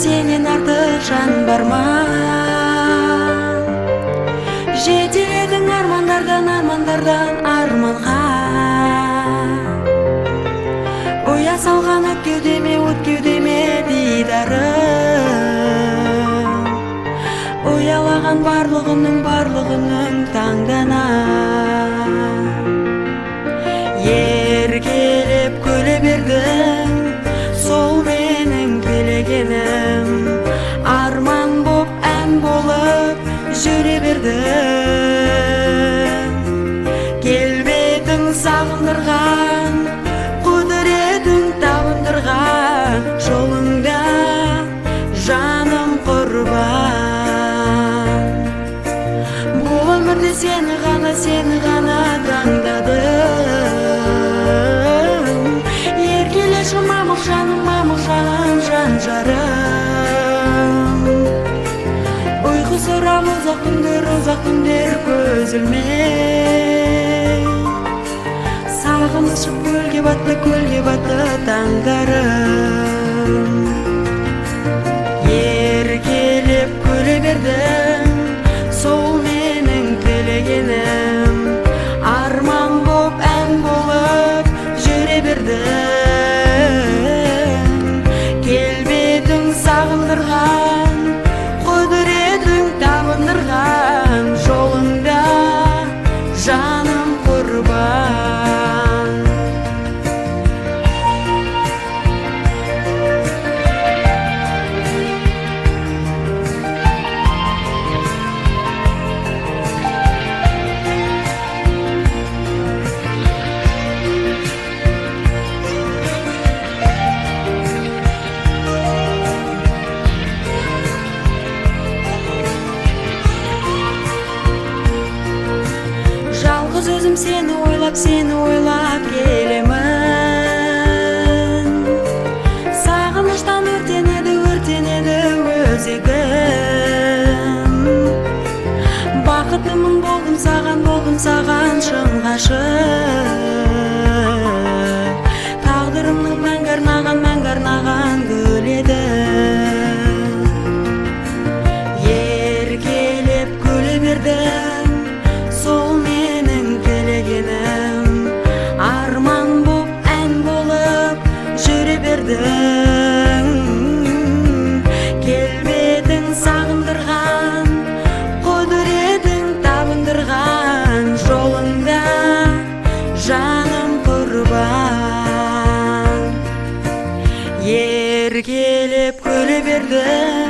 сенен артық жан бар ма? Жетеледің армандардан арманға. Оя салған от кеудеме дидарым. Оялаған барлығының таңдана. Еркелеп күле бердің, сол менің тілегенім. Арман боп, ән болып жүре бердің. Келбетің сағындырған, құдыретің табындырған, жолыңда жаным құрбан. Бұл өмірде сені ғана таңдадым. Еркелеші мамық жаным, жан жарым. Ұйқы сұрап ұзақ түндер көз ілмей. Сағынышып көлге батты таңдарым. Еркелеп күле бердің, сол менің тілегенім. Арман боп, ән болып жүре бердің. Келбетің сағындырған, құдыретің табындырған, жолыңда жаным құрбан. Жалғыз өзім сені ойлап келемін. Сағыныштан өртенеді өзегім. Бақытымын болдым саған шын ғашық. Тағдырымның мәңгі арнаған гүл еді. Еркелеп күле бердің, сол менің тілегенім. Арман боп, ән болып жүре бердің. Келбетің сағындырған, құдыретің табындырған, жолыңда жаным құрбан. Еркелеп күле бердің,